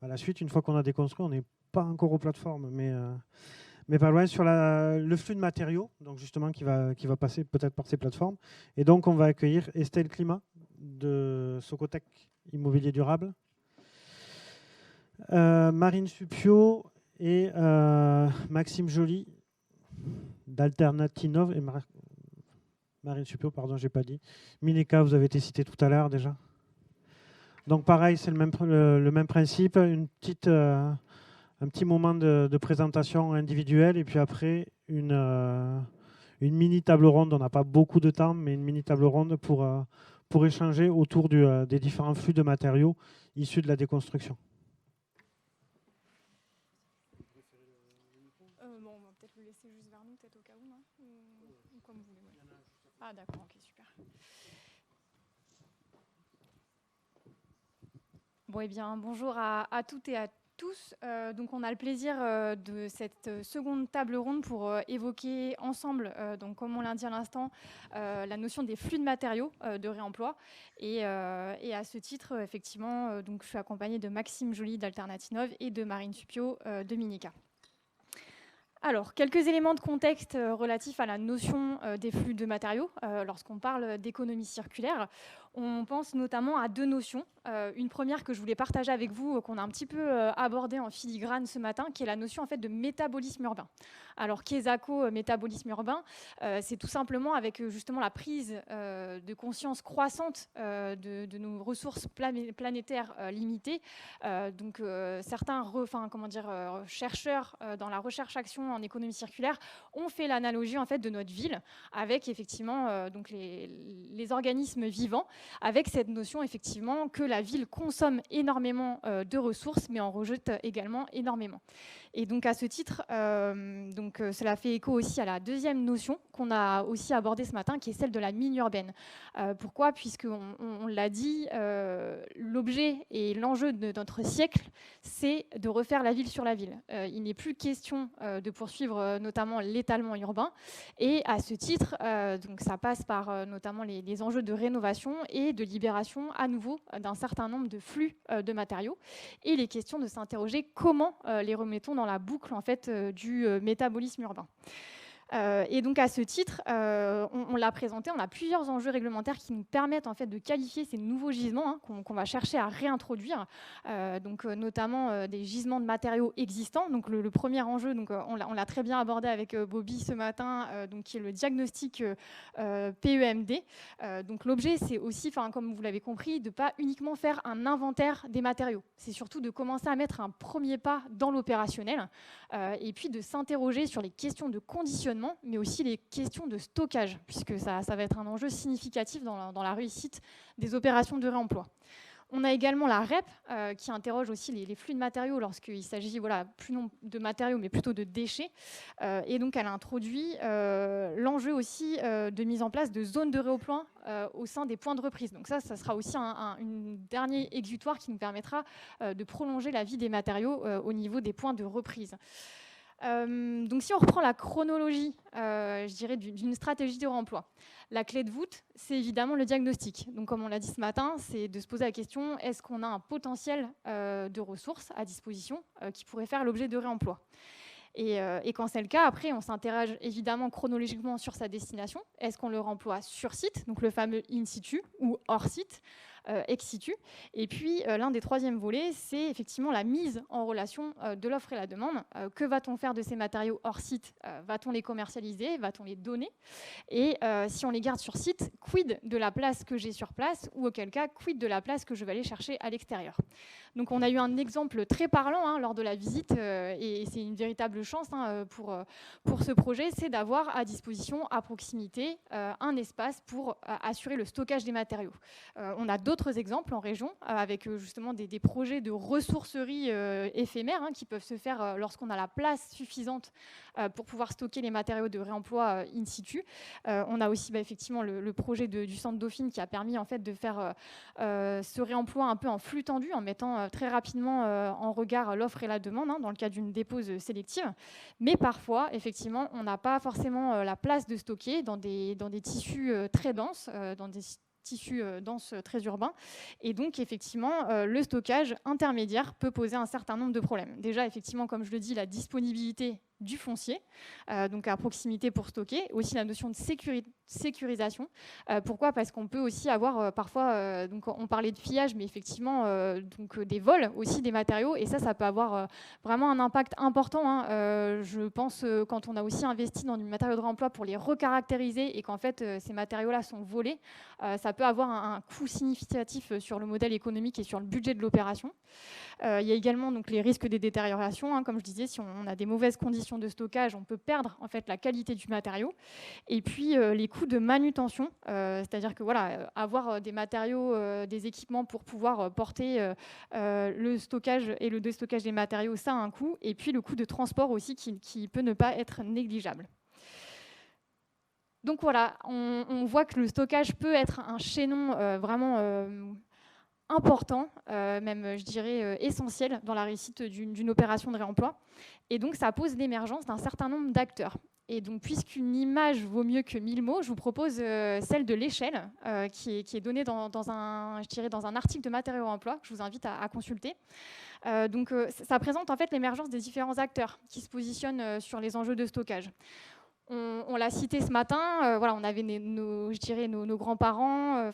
À la suite, une fois qu'on a déconstruit, on n'est pas encore aux plateformes, mais pas loin sur le flux de matériaux, donc justement qui va passer peut-être par ces plateformes. Et donc, on va accueillir Estelle Climat de Socotec Immobilier Durable, Marine Supio et Maxime Joly d'Alternatinov et Marine Supio, pardon, j'ai pas dit. Mineka, vous avez été cité tout à l'heure déjà. Donc pareil, c'est le même principe, un petit moment de présentation individuelle et puis après une mini table ronde. On n'a pas beaucoup de temps, mais une mini table ronde pour échanger autour des différents flux de matériaux issus de la déconstruction. Bon, on va peut-être le laisser juste vers nous, peut-être au cas où, non ou comme vous voulez. Ouais. Ah d'accord, ok, super. Bon, eh bien, bonjour à toutes et à tous. Donc, on a le plaisir de cette seconde table ronde pour évoquer ensemble, donc, comme on l'a dit à l'instant, la notion des flux de matériaux de réemploi. Et à ce titre, effectivement, donc, je suis accompagnée de Maxime Joly d'Alternatinov et de Marine Supio de Mineka. Alors, quelques éléments de contexte relatifs à la notion des flux de matériaux. Lorsqu'on parle d'économie circulaire, on pense notamment à deux notions. Une première que je voulais partager avec vous, qu'on a un petit peu abordée en filigrane ce matin, qui est la notion en fait de métabolisme urbain. Alors, qu'est-ESACO, métabolisme urbain, c'est tout simplement avec justement la prise de conscience croissante de nos ressources planétaires limitées. Donc, certains chercheurs dans la recherche-action en économie circulaire ont fait l'analogie en fait de notre ville avec effectivement donc les organismes vivants, avec cette notion effectivement que la ville consomme énormément de ressources, mais en rejette également énormément. Et donc à ce titre, cela fait écho aussi à la deuxième notion qu'on a aussi abordée ce matin, qui est celle de la mine urbaine. Pourquoi ? Puisqu'on l'a dit, l'objet et l'enjeu de notre siècle, c'est de refaire la ville sur la ville. Il n'est plus question de poursuivre notamment l'étalement urbain. Et à ce titre, donc ça passe par notamment les enjeux de rénovation et de libération à nouveau d'un certain nombre de flux de matériaux. Et il est question de s'interroger comment les remettons dans la boucle en fait, du métabolisme urbain. Et donc à ce titre, on l'a présenté, on a plusieurs enjeux réglementaires qui nous permettent en fait de qualifier ces nouveaux gisements qu'on va chercher à réintroduire, notamment des gisements de matériaux existants. Donc le premier enjeu, donc, on l'a très bien abordé avec Bobby ce matin, qui est le diagnostic PEMD. Donc l'objet, c'est aussi, comme vous l'avez compris, de ne pas uniquement faire un inventaire des matériaux. C'est surtout de commencer à mettre un premier pas dans l'opérationnel et puis de s'interroger sur les questions de conditionnement, mais aussi les questions de stockage, puisque ça va être un enjeu significatif dans la réussite des opérations de réemploi. On a également la REP qui interroge aussi les flux de matériaux lorsqu'il s'agit plus non de matériaux mais plutôt de déchets. Et donc elle a introduit l'enjeu aussi de mise en place de zones de réemploi au sein des points de reprise. Donc ça sera aussi un dernier exutoire qui nous permettra de prolonger la vie des matériaux au niveau des points de reprise. Donc si on reprend la chronologie, je dirais, d'une stratégie de réemploi, la clé de voûte, c'est évidemment le diagnostic. Donc comme on l'a dit ce matin, c'est de se poser la question, est-ce qu'on a un potentiel de ressources à disposition qui pourrait faire l'objet de réemploi ? Et quand c'est le cas, après, on s'interroge évidemment chronologiquement sur sa destination. Est-ce qu'on le remploie sur site, donc le fameux in situ, ou hors site, ex situ. Et puis, l'un des troisièmes volets, c'est effectivement la mise en relation de l'offre et la demande. Que va-t-on faire de ces matériaux hors site ? Va-t-on les commercialiser ? Va-t-on les donner ? Et si on les garde sur site, quid de la place que j'ai sur place ? Ou auquel cas, quid de la place que je vais aller chercher à l'extérieur ? Donc on a eu un exemple très parlant lors de la visite, et c'est une véritable chance pour ce projet, c'est d'avoir à disposition, à proximité, un espace pour assurer le stockage des matériaux. On a d'autres exemples en région, avec justement des projets de ressourcerie éphémères qui peuvent se faire lorsqu'on a la place suffisante pour pouvoir stocker les matériaux de réemploi in situ. On a aussi effectivement le projet du Centre Dauphine qui a permis en fait de faire ce réemploi un peu en flux tendu, en mettant très rapidement en regard l'offre et la demande dans le cadre d'une dépose sélective. Mais parfois, effectivement, on n'a pas forcément la place de stocker dans des tissus très denses, dans des tissu dense très urbain. Et donc, effectivement, le stockage intermédiaire peut poser un certain nombre de problèmes. Déjà, effectivement, comme je le dis, la disponibilité du foncier, donc à proximité pour stocker, aussi la notion de sécurisation. Pourquoi ? Parce qu'on peut aussi avoir parfois, donc on parlait de pillage, mais effectivement donc des vols aussi des matériaux, et ça peut avoir vraiment un impact important, hein. Je pense quand on a aussi investi dans du matériau de réemploi pour les recaractériser et qu'en fait ces matériaux-là sont volés, ça peut avoir un coût significatif sur le modèle économique et sur le budget de l'opération. Il y a également donc, les risques des détériorations, hein. Comme je disais, si on a des mauvaises conditions de stockage, on peut perdre en fait, la qualité du matériau. Et puis les coûts de manutention, c'est-à-dire que voilà, avoir des matériaux, des équipements pour pouvoir porter le stockage et le déstockage des matériaux, ça a un coût. Et puis le coût de transport aussi qui peut ne pas être négligeable. Donc voilà, on voit que le stockage peut être un chaînon vraiment important, même je dirais essentiel dans la réussite d'une opération de réemploi. Et donc ça pose l'émergence d'un certain nombre d'acteurs. Et donc puisqu'une image vaut mieux que 1000 mots, je vous propose celle de l'échelle qui est donnée dans un article de Matériaux Réemploi, que je vous invite à consulter. Donc ça présente en fait l'émergence des différents acteurs qui se positionnent sur les enjeux de stockage. On l'a cité ce matin, voilà, on avait nos grands-parents,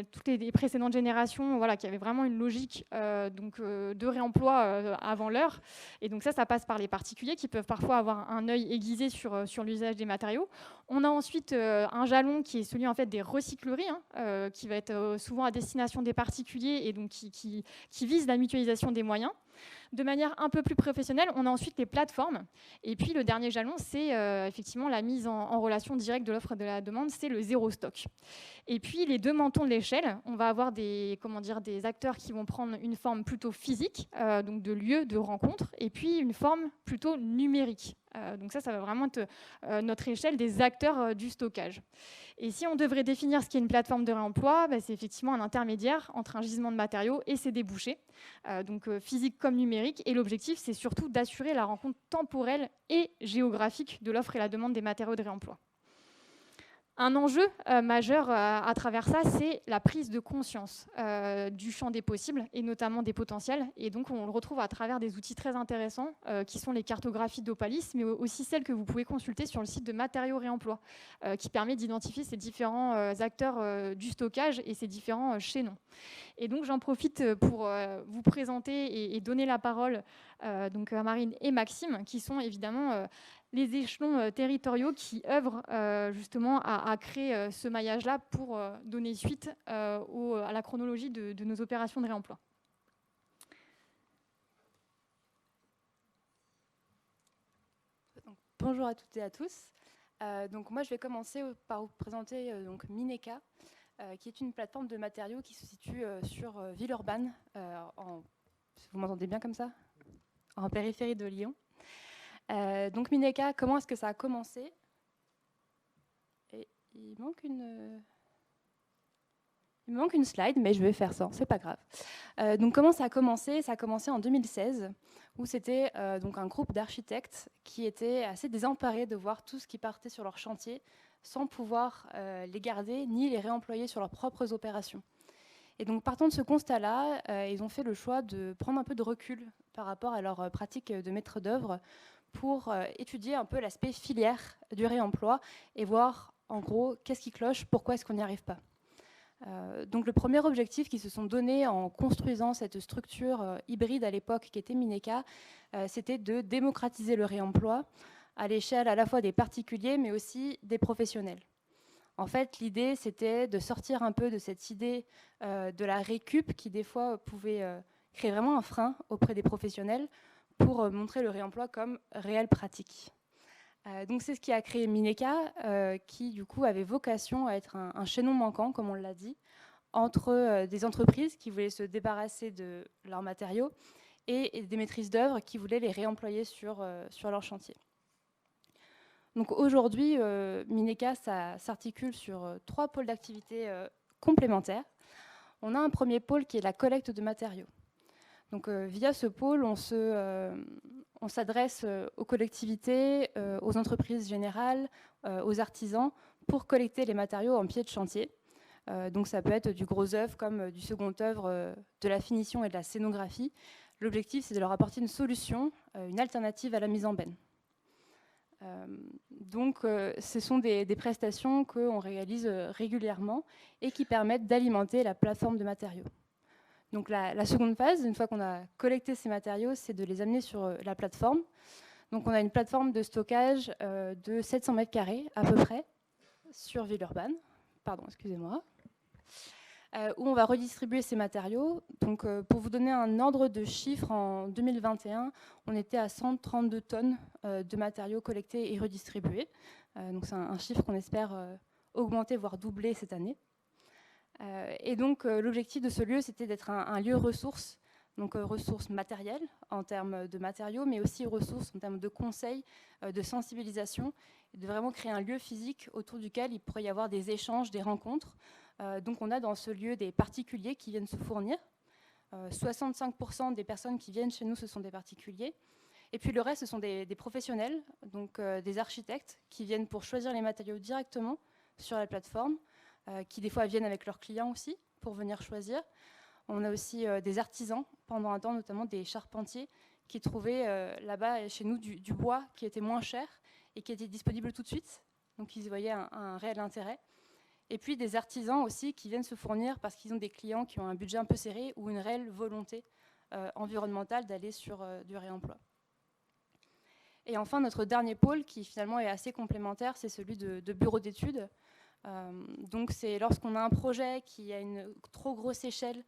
toutes les précédentes générations, voilà, qui avaient vraiment une logique de réemploi avant l'heure. Et donc ça passe par les particuliers qui peuvent parfois avoir un œil aiguisé sur l'usage des matériaux. On a ensuite un jalon qui est celui en fait, des recycleries, hein, qui va être souvent à destination des particuliers et donc qui vise la mutualisation des moyens. De manière un peu plus professionnelle, on a ensuite les plateformes. Et puis le dernier jalon, c'est effectivement la mise en relation directe de l'offre et de la demande, c'est le zéro stock. Et puis les deux mentons de l'échelle, on va avoir des acteurs qui vont prendre une forme plutôt physique, donc de lieu de rencontre, et puis une forme plutôt numérique. Donc ça va vraiment être notre échelle des acteurs du stockage. Et si on devrait définir ce qu'est une plateforme de réemploi, c'est effectivement un intermédiaire entre un gisement de matériaux et ses débouchés, donc physique comme numérique. Et l'objectif, c'est surtout d'assurer la rencontre temporelle et géographique de l'offre et la demande des matériaux de réemploi. Un enjeu majeur à travers ça, c'est la prise de conscience du champ des possibles et notamment des potentiels. Et donc, on le retrouve à travers des outils très intéressants qui sont les cartographies d'Opalis, mais aussi celles que vous pouvez consulter sur le site de Matériaux Réemploi, qui permet d'identifier ces différents acteurs du stockage et ces différents chaînons. Et donc, j'en profite pour vous présenter et donner la parole donc à Marine et Maxime, qui sont évidemment les échelons territoriaux qui œuvrent justement à créer ce maillage-là pour donner suite à la chronologie de nos opérations de réemploi. Donc, bonjour à toutes et à tous. Donc moi, je vais commencer par vous présenter donc Mineka, qui est une plateforme de matériaux qui se situe sur Villeurbanne, vous m'entendez bien comme ça ? En périphérie de Lyon. Donc Mineka, comment est-ce que ça a commencé ? Et il me manque une slide, mais je vais faire ça, c'est pas grave. Donc comment ça a commencé ? Ça a commencé en 2016, où c'était donc un groupe d'architectes qui étaient assez désemparés de voir tout ce qui partait sur leur chantier sans pouvoir les garder ni les réemployer sur leurs propres opérations. Et donc partant de ce constat-là, ils ont fait le choix de prendre un peu de recul par rapport à leur pratique de maître d'œuvre pour étudier un peu l'aspect filière du réemploi et voir en gros qu'est-ce qui cloche, pourquoi est-ce qu'on n'y arrive pas. Donc le premier objectif qu'ils se sont donné en construisant cette structure hybride à l'époque qui était Mineka, c'était de démocratiser le réemploi à l'échelle à la fois des particuliers mais aussi des professionnels. En fait, l'idée, c'était de sortir un peu de cette idée de la récup qui, des fois, pouvait créer vraiment un frein auprès des professionnels pour montrer le réemploi comme réelle pratique. Donc, c'est ce qui a créé Mineka, qui, du coup, avait vocation à être un chaînon manquant, comme on l'a dit, entre des entreprises qui voulaient se débarrasser de leurs matériaux et des maîtrises d'œuvre qui voulaient les réemployer sur leur chantier. Donc aujourd'hui, Mineka, ça s'articule sur 3 pôles d'activité complémentaires. On a un premier pôle qui est la collecte de matériaux. Donc via ce pôle, on s'adresse aux collectivités, aux entreprises générales, aux artisans, pour collecter les matériaux en pied de chantier. Donc ça peut être du gros œuvre comme du second œuvre, de la finition et de la scénographie. L'objectif, c'est de leur apporter une solution, une alternative à la mise en benne. Donc ce sont des prestations qu'on réalise régulièrement et qui permettent d'alimenter la plateforme de matériaux. Donc la seconde phase, une fois qu'on a collecté ces matériaux, c'est de les amener sur la plateforme. Donc on a une plateforme de stockage de 700 mètres carrés à peu près sur Villeurbanne, pardon, excusez-moi, où on va redistribuer ces matériaux. Donc pour vous donner un ordre de chiffre, en 2021, on était à 132 tonnes de matériaux collectés et redistribués. Donc c'est un chiffre qu'on espère augmenter, voire doubler cette année. Et donc l'objectif de ce lieu, c'était d'être un lieu ressource, donc ressources matérielles en termes de matériaux, mais aussi ressources en termes de conseils, de sensibilisation, et de vraiment créer un lieu physique autour duquel il pourrait y avoir des échanges, des rencontres. Donc on a dans ce lieu des particuliers qui viennent se fournir. 65% des personnes qui viennent chez nous, ce sont des particuliers. Et puis le reste, ce sont des professionnels, donc des architectes qui viennent pour choisir les matériaux directement sur la plateforme, qui des fois viennent avec leurs clients aussi pour venir choisir. On a aussi des artisans, pendant un temps notamment des charpentiers, qui trouvaient là-bas chez nous du bois qui était moins cher et qui était disponible tout de suite. Donc ils y voyaient un réel intérêt. Et puis des artisans aussi qui viennent se fournir parce qu'ils ont des clients qui ont un budget un peu serré ou une réelle volonté environnementale d'aller sur du réemploi. Et enfin, notre dernier pôle, qui finalement est assez complémentaire, c'est celui de bureau d'études. Donc c'est lorsqu'on a un projet qui a une trop grosse échelle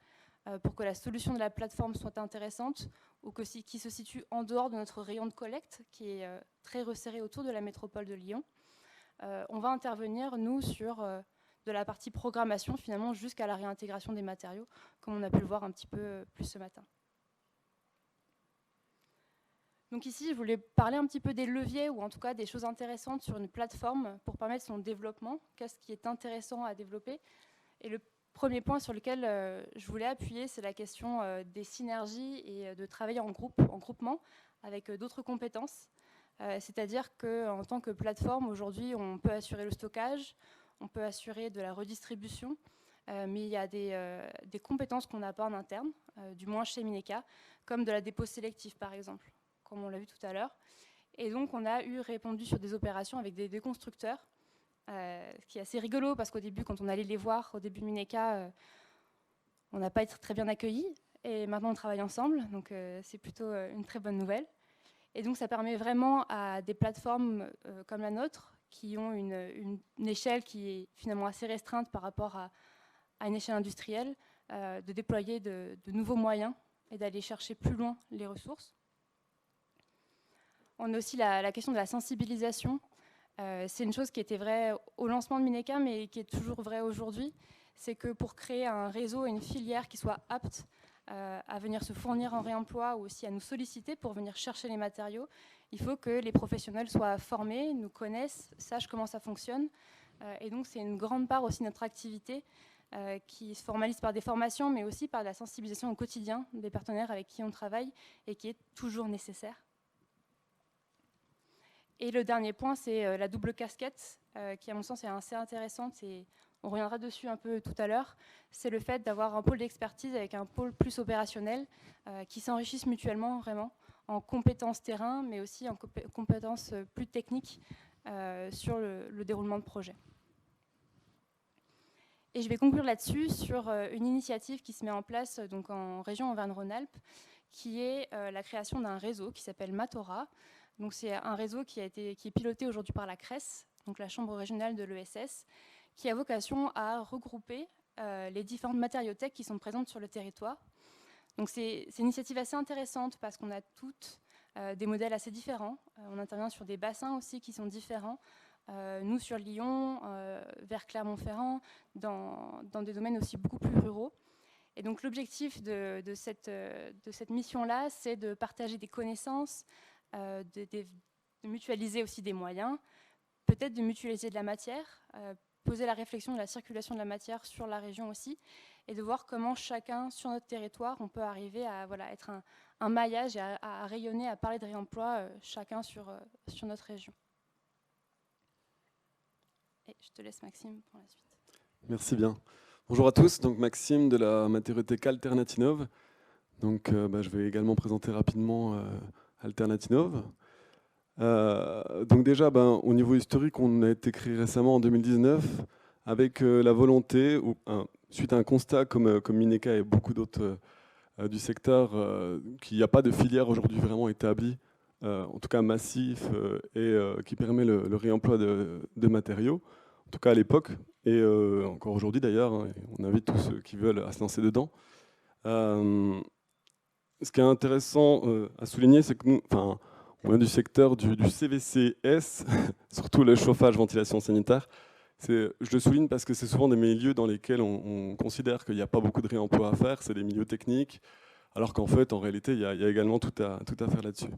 pour que la solution de la plateforme soit intéressante ou qui se situe en dehors de notre rayon de collecte, qui est très resserré autour de la métropole de Lyon, on va intervenir, nous, sur de la partie programmation, finalement, jusqu'à la réintégration des matériaux, comme on a pu le voir un petit peu plus ce matin. Donc ici, je voulais parler un petit peu des leviers, ou en tout cas des choses intéressantes sur une plateforme pour permettre son développement. Qu'est-ce qui est intéressant à développer? Et le premier point sur lequel je voulais appuyer, c'est la question des synergies et de travailler en groupe, en groupement, avec d'autres compétences. C'est-à-dire qu'en tant que plateforme, aujourd'hui, on peut assurer le stockage, on peut assurer de la redistribution, mais il y a des compétences qu'on n'a pas en interne, du moins chez Mineka, comme de la dépose sélective, par exemple, comme on l'a vu tout à l'heure. Et donc, on a répondu sur des opérations avec des constructeurs, ce qui est assez rigolo, parce qu'au début, quand on allait les voir, au début de Mineka, on n'a pas été très bien accueillis. Et maintenant, on travaille ensemble, donc c'est plutôt une très bonne nouvelle. Et donc, ça permet vraiment à des plateformes comme la nôtre, qui ont une échelle qui est finalement assez restreinte par rapport à une échelle industrielle, de déployer de nouveaux moyens et d'aller chercher plus loin les ressources. On a aussi la question de la sensibilisation. C'est une chose qui était vraie au lancement de Mineka, mais qui est toujours vraie aujourd'hui. C'est que pour créer un réseau et une filière qui soit apte à venir se fournir en réemploi ou aussi à nous solliciter pour venir chercher les matériaux, il faut que les professionnels soient formés, nous connaissent, sachent comment ça fonctionne. Et donc c'est une grande part aussi de notre activité qui se formalise par des formations, mais aussi par la sensibilisation au quotidien des partenaires avec qui on travaille et qui est toujours nécessaire. Et le dernier point, c'est la double casquette, qui à mon sens est assez intéressante, et on reviendra dessus un peu tout à l'heure. C'est le fait d'avoir un pôle d'expertise avec un pôle plus opérationnel, qui s'enrichissent mutuellement vraiment en compétences terrain, mais aussi en compétences plus techniques sur le déroulement de projet. Et je vais conclure là-dessus sur une initiative qui se met en place donc en région Auvergne-Rhône-Alpes, qui est la création d'un réseau qui s'appelle Matora. Donc c'est un réseau qui est piloté aujourd'hui par la CRES, donc la Chambre régionale de l'ESS, qui a vocation à regrouper les différentes matériothèques qui sont présentes sur le territoire. Donc c'est une initiative assez intéressante parce qu'on a toutes des modèles assez différents. On intervient sur des bassins aussi qui sont différents. Nous sur Lyon, vers Clermont-Ferrand, dans des domaines aussi beaucoup plus ruraux. Et donc l'objectif de cette mission-là, c'est de partager des connaissances, de mutualiser aussi des moyens, peut-être de mutualiser de la matière, poser la réflexion de la circulation de la matière sur la région aussi, et de voir comment chacun sur notre territoire, on peut arriver à être un maillage et à rayonner, à parler de réemploi, chacun sur notre région. Et je te laisse Maxime pour la suite. Merci bien. Bonjour à tous, donc Maxime de la Matériothèque Alternatinov. Donc, je vais également présenter rapidement Alternatinov. Donc déjà, au niveau historique, on a été créé récemment en 2019 avec la volonté, suite à un constat comme Mineka et beaucoup d'autres du secteur, qu'il n'y a pas de filière aujourd'hui vraiment établie, en tout cas massif, et qui permet le réemploi de matériaux, en tout cas à l'époque, et encore aujourd'hui d'ailleurs, hein, on invite tous ceux qui veulent à se lancer dedans. Ce qui est intéressant à souligner, c'est que nous, on vient du secteur du CVCS, surtout le chauffage, ventilation sanitaire. Je le souligne parce que c'est souvent des milieux dans lesquels on considère qu'il n'y a pas beaucoup de réemploi à faire, c'est des milieux techniques, alors qu'en fait, en réalité, il y a également tout à faire là-dessus.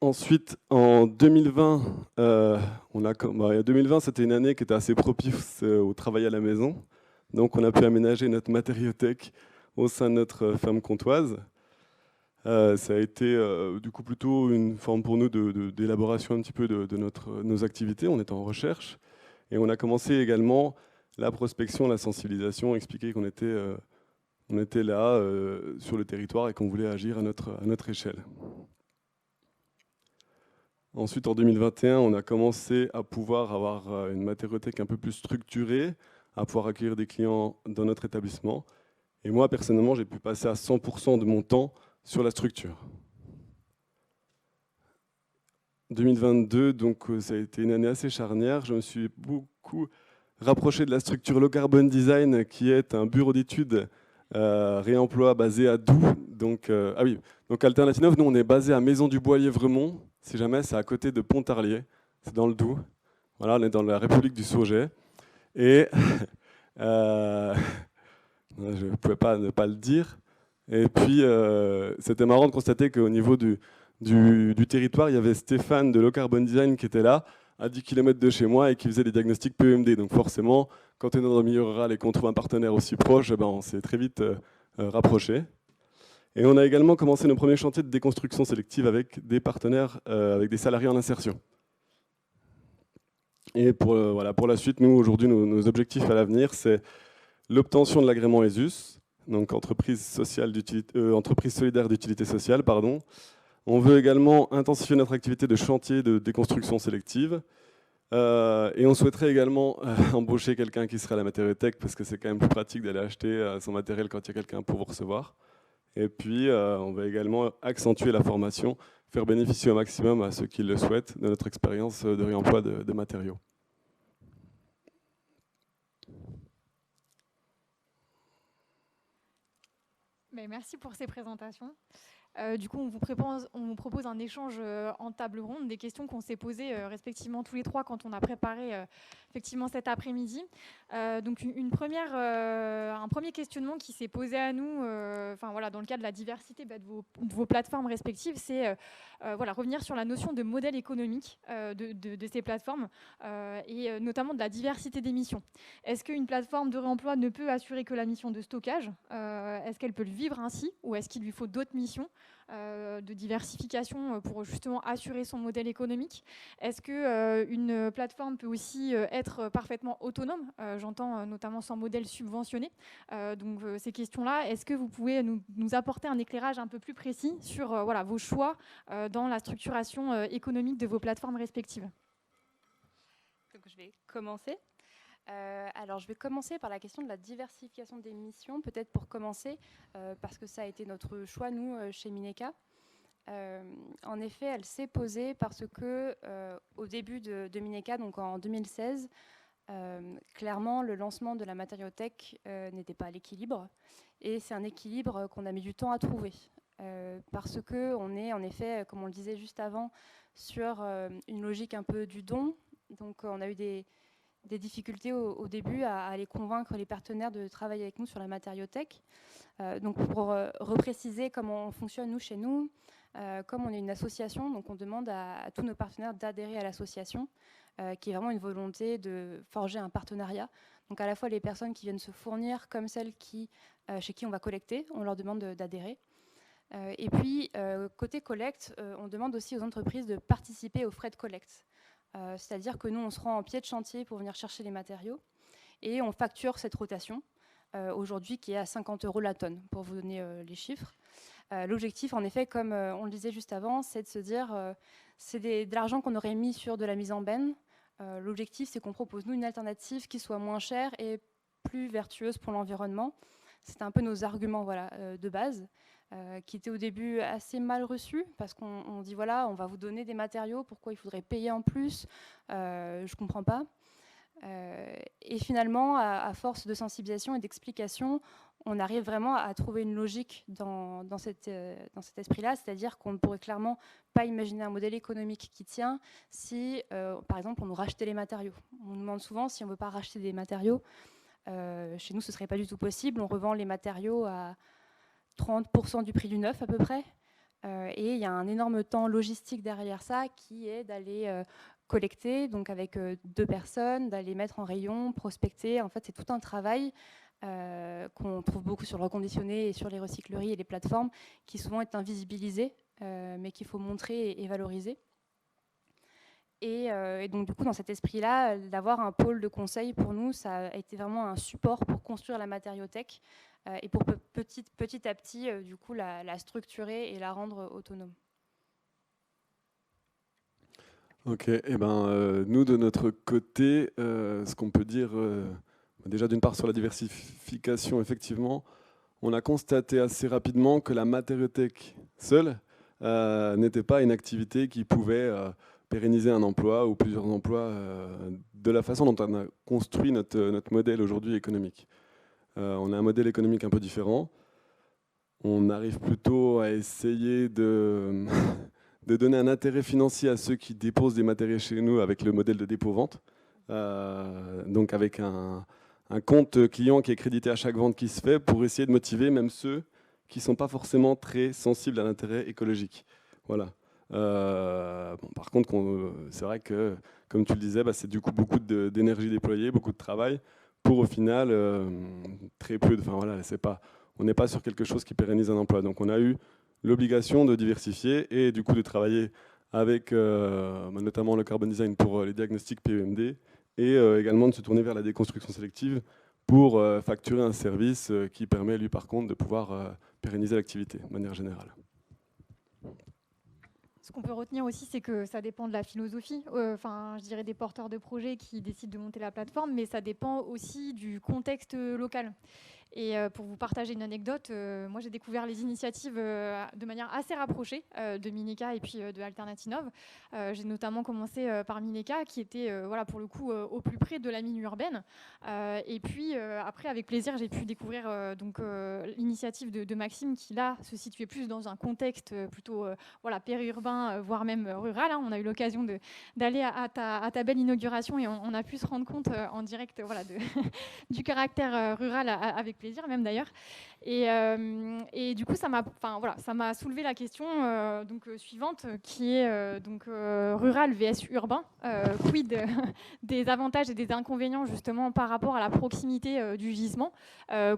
Ensuite, en 2020, 2020, c'était une année qui était assez propice au travail à la maison. Donc, on a pu aménager notre matériothèque au sein de notre ferme comtoise. Ça a été du coup plutôt une forme pour nous d'élaboration un petit peu de nos activités. On est en recherche et on a commencé également la prospection, la sensibilisation, expliquer qu'on était, là sur le territoire et qu'on voulait agir à notre échelle. Ensuite, en 2021, on a commencé à pouvoir avoir une matériothèque un peu plus structurée, à pouvoir accueillir des clients dans notre établissement. Et moi, personnellement, j'ai pu passer à 100% de mon temps sur la structure. 2022, donc ça a été une année assez charnière. Je me suis beaucoup rapproché de la structure Low Carbon Design, qui est un bureau d'études réemploi basé à Doubs. Donc, donc Alternatinov, nous on est basé à Maison du Bois-Lièvremont. Si jamais, c'est à côté de Pontarlier, c'est dans le Doubs. Voilà, on est dans la République du Saugeais. Et je ne pouvais pas ne pas le dire. Et puis, c'était marrant de constater qu'au niveau du territoire, il y avait Stéphane de Low Carbon Design qui était là, à 10 km de chez moi, et qui faisait des diagnostics PEMD. Donc forcément, quand on est dans un milieu rural et qu'on trouve un partenaire aussi proche, on s'est très vite rapproché. Et on a également commencé nos premiers chantiers de déconstruction sélective avec des partenaires, avec des salariés en insertion. Et pour la suite, nous, aujourd'hui, nos objectifs à l'avenir, c'est l'obtention de l'agrément ESUS, donc entreprise solidaire d'utilité sociale, pardon. On veut également intensifier notre activité de chantier de déconstruction sélective. Et on souhaiterait également embaucher quelqu'un qui serait à la matériothèque, parce que c'est quand même plus pratique d'aller acheter son matériel quand il y a quelqu'un pour vous recevoir. Et puis, on va également accentuer la formation, faire bénéficier au maximum à ceux qui le souhaitent de notre expérience de réemploi de matériaux. Merci pour ces présentations. Du coup, on vous propose un échange en table ronde, des questions qu'on s'est posées respectivement tous les trois quand on a préparé effectivement cet après-midi. Donc, un premier questionnement qui s'est posé à nous, dans le cadre de la diversité de vos plateformes respectives, c'est revenir sur la notion de modèle économique de ces plateformes et notamment de la diversité des missions. Est-ce qu'une plateforme de réemploi ne peut assurer que la mission de stockage? Est-ce qu'elle peut le vivre ainsi, ou est-ce qu'il lui faut d'autres missions de diversification pour justement assurer son modèle économique? Est-ce qu'une plateforme peut aussi être parfaitement autonome? J'entends notamment sans modèle subventionné. Donc ces questions-là, est-ce que vous pouvez nous apporter un éclairage un peu plus précis sur vos choix dans la structuration économique de vos plateformes respectives? Donc, je vais commencer. Alors, je vais commencer par la question de la diversification des missions, peut-être pour commencer, parce que ça a été notre choix, nous, chez Mineka. En effet, elle s'est posée parce que, au début de Mineka, donc en 2016, clairement, le lancement de la matériothèque n'était pas à l'équilibre. Et c'est un équilibre qu'on a mis du temps à trouver. Parce qu'on est, en effet, comme on le disait juste avant, sur une logique un peu du don. Donc, on a eu des difficultés au début à aller convaincre les partenaires de travailler avec nous sur la matériothèque. Donc pour repréciser comment on fonctionne nous chez nous, comme on est une association, donc on demande à tous nos partenaires d'adhérer à l'association, qui est vraiment une volonté de forger un partenariat. Donc à la fois les personnes qui viennent se fournir comme celles chez qui on va collecter, on leur demande d'adhérer. Et puis côté collecte, on demande aussi aux entreprises de participer aux frais de collecte. C'est-à-dire que nous, on se rend en pied de chantier pour venir chercher les matériaux. et on facture cette rotation, aujourd'hui qui est à 50 € la tonne, pour vous donner les chiffres. L'objectif, en effet, comme on le disait juste avant, c'est de se dire, c'est de l'argent qu'on aurait mis sur de la mise en benne. L'objectif, c'est qu'on propose, nous, une alternative qui soit moins chère et plus vertueuse pour l'environnement. C'était un peu nos arguments de base, qui étaient au début assez mal reçus, parce qu'on dit, voilà, on va vous donner des matériaux, pourquoi il faudrait payer en plus? Je ne comprends pas. Et finalement, à force de sensibilisation et d'explication, on arrive vraiment à trouver une logique dans cet esprit-là, c'est-à-dire qu'on ne pourrait clairement pas imaginer un modèle économique qui tient si, par exemple, on nous rachetait les matériaux. On nous demande souvent si on ne veut pas racheter des matériaux. Chez nous, ce ne serait pas du tout possible. On revend les matériaux à 30% du prix du neuf à peu près. Et il y a un énorme temps logistique derrière ça qui est d'aller collecter, donc avec 2 personnes, d'aller mettre en rayon, prospecter. En fait, c'est tout un travail qu'on trouve beaucoup sur le reconditionné et sur les recycleries et les plateformes, qui souvent est invisibilisé, mais qu'il faut montrer et valoriser. Et donc, du coup, dans cet esprit-là, d'avoir un pôle de conseil, pour nous, ça a été vraiment un support pour construire la matériothèque et pour petit à petit, du coup, la structurer et la rendre autonome. Ok, nous, de notre côté, ce qu'on peut dire, déjà d'une part sur la diversification, effectivement, on a constaté assez rapidement que la matériothèque seule n'était pas une activité qui pouvait pérenniser un emploi ou plusieurs emplois de la façon dont on a construit notre modèle aujourd'hui économique. On a un modèle économique un peu différent. On arrive plutôt à essayer de donner un intérêt financier à ceux qui déposent des matériaux chez nous avec le modèle de dépôt-vente. Donc avec un compte client qui est crédité à chaque vente qui se fait pour essayer de motiver même ceux qui ne sont pas forcément très sensibles à l'intérêt écologique. Voilà. Par contre, c'est vrai que, comme tu le disais, c'est du coup beaucoup d'énergie déployée, beaucoup de travail, pour au final très peu de... Enfin, voilà, on n'est pas sur quelque chose qui pérennise un emploi. Donc on a eu l'obligation de diversifier et du coup de travailler avec notamment le carbon design pour les diagnostics PEMD et également de se tourner vers la déconstruction sélective pour facturer un service qui permet lui par contre de pouvoir pérenniser l'activité de manière générale. Ce qu'on peut retenir aussi, c'est que ça dépend de la philosophie, je dirais des porteurs de projets qui décident de monter la plateforme, mais ça dépend aussi du contexte local. Et pour vous partager une anecdote, moi j'ai découvert les initiatives de manière assez rapprochée de Mineka et puis de Alternatinnov. J'ai notamment commencé par Mineka qui était pour le coup au plus près de la mine urbaine. Et puis après avec plaisir j'ai pu découvrir l'initiative de Maxime qui là se situait plus dans un contexte plutôt périurbain, voire même rural. On a eu l'occasion d'aller à ta belle inauguration et on a pu se rendre compte en direct du caractère rural avec plaisir même d'ailleurs. Et du coup, ça m'a soulevé la question suivante, qui est rural vs urbain. Quid des avantages et des inconvénients justement par rapport à la proximité du gisement.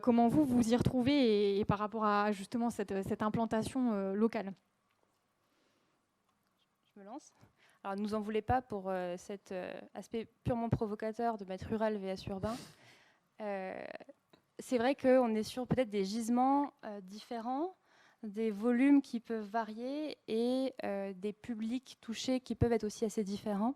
Comment vous y retrouvez et par rapport à justement cette implantation locale? Je me lance. Alors, ne nous en voulez pas pour cet aspect purement provocateur de mettre rural vs urbain. C'est vrai qu'on est sur peut-être des gisements différents, des volumes qui peuvent varier et des publics touchés qui peuvent être aussi assez différents.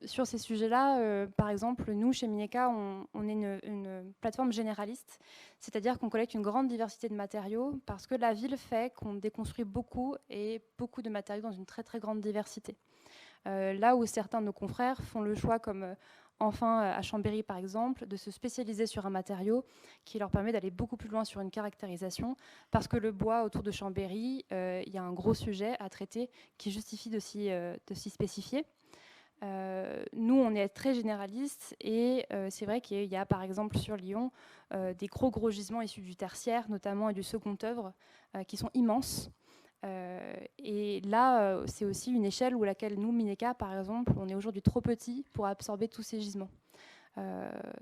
Sur ces sujets-là, par exemple, nous, chez Mineka, on est une plateforme généraliste, c'est-à-dire qu'on collecte une grande diversité de matériaux parce que la ville fait qu'on déconstruit beaucoup et beaucoup de matériaux dans une très, très grande diversité. Là où certains de nos confrères font le choix, comme Enfin à Chambéry par exemple, de se spécialiser sur un matériau qui leur permet d'aller beaucoup plus loin sur une caractérisation, parce que le bois autour de Chambéry, il y a un gros sujet à traiter qui justifie de s'y spécifier. Nous, on est très généraliste et c'est vrai qu'il y a par exemple sur Lyon des gros gisements issus du tertiaire notamment et du second œuvre qui sont immenses. Et là, c'est aussi une échelle où laquelle nous, Mineka, par exemple, on est aujourd'hui trop petit pour absorber tous ces gisements.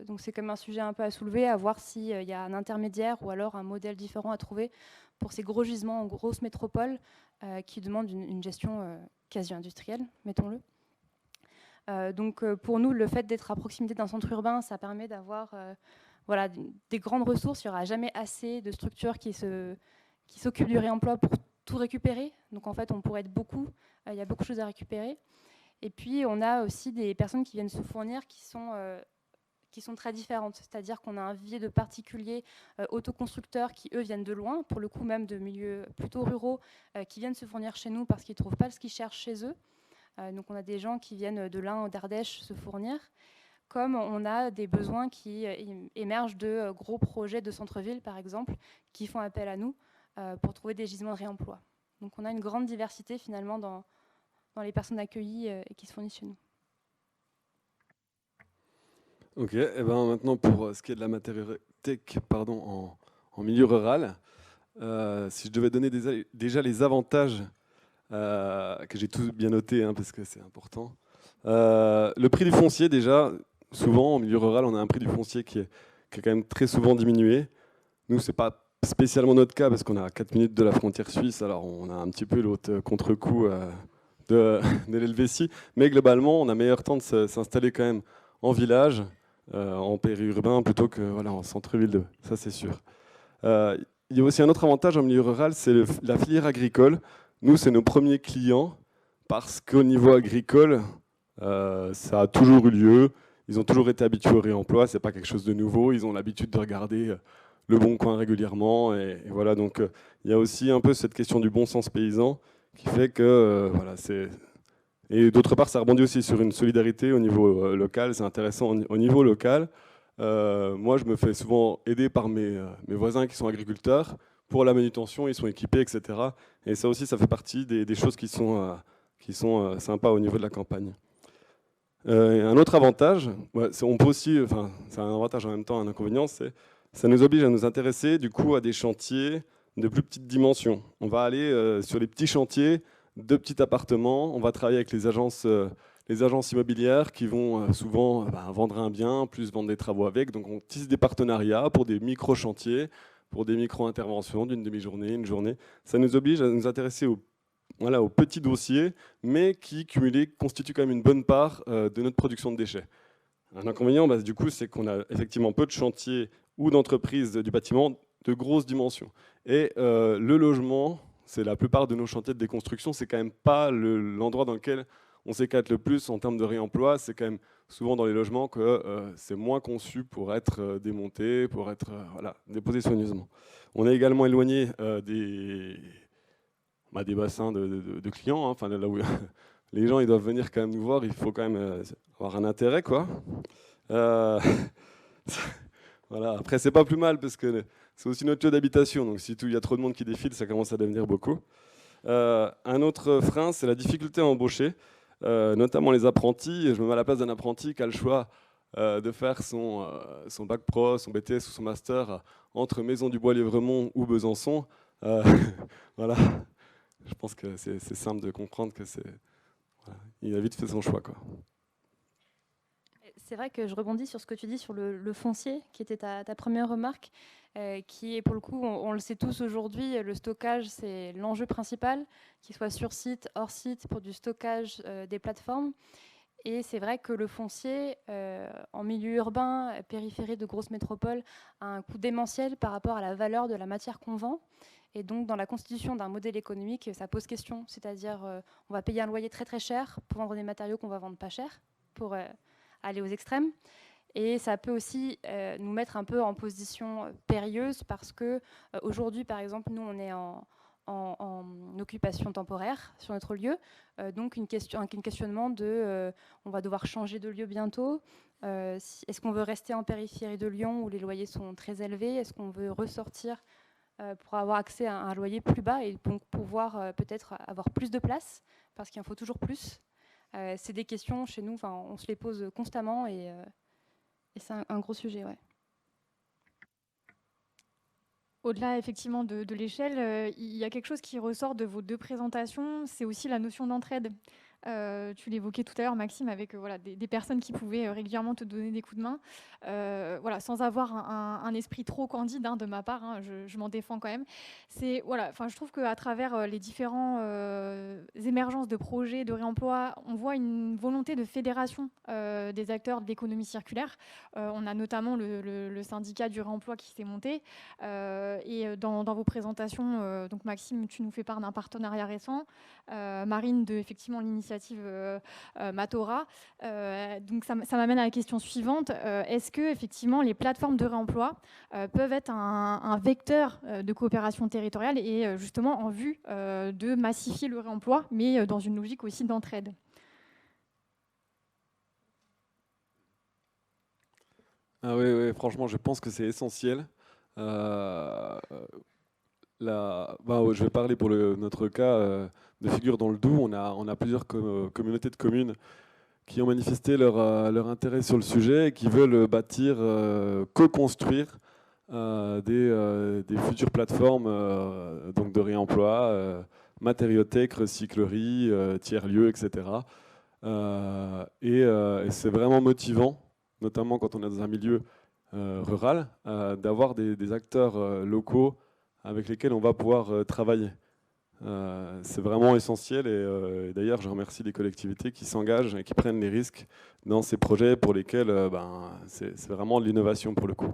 Donc c'est comme un sujet un peu à soulever, à voir s'il y a un intermédiaire ou alors un modèle différent à trouver pour ces gros gisements en grosses métropoles qui demandent une gestion quasi industrielle, mettons-le. Donc pour nous, le fait d'être à proximité d'un centre urbain, ça permet d'avoir voilà, des grandes ressources. Il n'y aura jamais assez de structures qui s'occupent du réemploi pour tout récupérer. Donc en fait, on pourrait être beaucoup. Il y a beaucoup de choses à récupérer. Et puis, on a aussi des personnes qui viennent se fournir qui sont très différentes. C'est-à-dire qu'on a un vivier de particuliers autoconstructeurs qui, eux, viennent de loin, pour le coup même de milieux plutôt ruraux, qui viennent se fournir chez nous parce qu'ils ne trouvent pas ce qu'ils cherchent chez eux. Donc on a des gens qui viennent de l'Ain ou d'Ardèche se fournir, comme on a des besoins qui émergent de gros projets de centre-ville, par exemple, qui font appel à nous pour trouver des gisements de réemploi. Donc on a une grande diversité finalement dans les personnes accueillies et qui se fournissent chez nous. Ok, et ben maintenant pour ce qui est de la matériauthèque en milieu rural, si je devais donner déjà les avantages que j'ai tous bien notés parce que c'est important. Le prix du foncier déjà, souvent en milieu rural on a un prix du foncier qui est quand même très souvent diminué. Nous c'est pas spécialement notre cas parce qu'on est à 4 minutes de la frontière suisse, alors on a un petit peu l'autre contre-coup de l'Helvétie, mais globalement on a meilleur temps de s'installer quand même en village, en périurbain plutôt que voilà, en centre-ville, ça c'est sûr. Il y a aussi un autre avantage en milieu rural, c'est la filière agricole. Nous, c'est nos premiers clients parce qu'au niveau agricole, ça a toujours eu lieu. Ils ont toujours été habitués au réemploi, c'est pas quelque chose de nouveau. Ils ont l'habitude de regarder Le Bon Coin régulièrement. Et voilà, donc il y a aussi un peu cette question du bon sens paysan qui fait que voilà, c'est. Et d'autre part, ça rebondit aussi sur une solidarité au niveau local. C'est intéressant au niveau local. Moi, je me fais souvent aider par mes voisins qui sont agriculteurs pour la manutention. Ils sont équipés, etc. Et ça aussi, ça fait partie des choses qui sont sympas au niveau de la campagne. Un autre avantage, on peut aussi, enfin, c'est un avantage en même temps, un inconvénient, c'est ça nous oblige à nous intéresser du coup à des chantiers de plus petite dimension. On va aller sur les petits chantiers de petits appartements. On va travailler avec les agences immobilières qui vont souvent vendre un bien, plus vendre des travaux avec. Donc on tisse des partenariats pour des micro-chantiers, pour des micro-interventions d'une demi-journée, une journée. Ça nous oblige à nous intéresser aux petits dossiers, mais qui, cumulés, constituent quand même une bonne part de notre production de déchets. Un inconvénient, du coup, c'est qu'on a effectivement peu de chantiers ou d'entreprises du bâtiment de grosses dimensions. Et le logement, c'est la plupart de nos chantiers de déconstruction, c'est quand même pas l'endroit dans lequel on s'éclate le plus en termes de réemploi. C'est quand même souvent dans les logements que c'est moins conçu pour être démonté, pour être déposé soigneusement. On est également éloigné des bassins de clients, enfin là où les gens ils doivent venir quand même nous voir, il faut quand même avoir un intérêt, quoi. Voilà. Après, c'est pas plus mal parce que c'est aussi notre lieu d'habitation, donc si il y a trop de monde qui défile, ça commence à devenir beaucoup. Un autre frein, c'est la difficulté à embaucher, notamment les apprentis. Je me mets à la place d'un apprenti qui a le choix de faire son bac pro, son BTS ou son master entre Maison du Bois-Lièvremont ou Besançon. Voilà. Je pense que c'est simple de comprendre que il a vite fait son choix, quoi. C'est vrai que je rebondis sur ce que tu dis sur le foncier, qui était ta première remarque, qui est pour le coup, on le sait tous aujourd'hui, le stockage, c'est l'enjeu principal, qu'il soit sur site, hors site, pour du stockage des plateformes. Et c'est vrai que le foncier, en milieu urbain, périphérie de grosses métropoles, a un coût démentiel par rapport à la valeur de la matière qu'on vend. Et donc, dans la constitution d'un modèle économique, ça pose question. C'est-à-dire, on va payer un loyer très très cher pour vendre des matériaux qu'on va vendre pas cher, pour aller aux extrêmes. Et ça peut aussi nous mettre un peu en position périlleuse parce que aujourd'hui, par exemple, nous, on est en occupation temporaire sur notre lieu. Donc, un questionnement de on va devoir changer de lieu bientôt. Est-ce qu'on veut rester en périphérie de Lyon où les loyers sont très élevés? Est-ce qu'on veut ressortir pour avoir accès à un loyer plus bas et donc pouvoir peut-être avoir plus de place parce qu'il en faut toujours plus? C'est des questions chez nous, on se les pose constamment et c'est un gros sujet. Ouais. Au-delà effectivement de l'échelle, il y a quelque chose qui ressort de vos deux présentations, c'est aussi la notion d'entraide. Tu l'évoquais tout à l'heure, Maxime, avec voilà, des personnes qui pouvaient régulièrement te donner des coups de main, voilà, sans avoir un esprit trop candide de ma part, je m'en défends quand même. Voilà, je trouve qu'à travers les différents émergences de projets de réemploi, on voit une volonté de fédération des acteurs de l'économie circulaire. On a notamment le syndicat du réemploi qui s'est monté. Et dans vos présentations, donc Maxime, tu nous fais part d'un partenariat récent, Marine de effectivement l'initiative Matora. Donc ça m'amène à la question suivante. Est-ce que effectivement les plateformes de réemploi peuvent être un vecteur de coopération territoriale et justement en vue de massifier le réemploi, mais dans une logique aussi d'entraide? Ah oui, oui, franchement, je pense que c'est essentiel. Je vais parler pour notre cas de figure dans le Doubs. On a plusieurs communautés de communes qui ont manifesté leur intérêt sur le sujet et qui veulent bâtir, co-construire des futures plateformes donc de réemploi, matériothèque, recyclerie, tiers-lieux, etc. Et c'est vraiment motivant, notamment quand on est dans un milieu rural, d'avoir des acteurs locaux avec lesquels on va pouvoir travailler. C'est vraiment essentiel et d'ailleurs je remercie les collectivités qui s'engagent et qui prennent les risques dans ces projets pour lesquels c'est vraiment de l'innovation pour le coup.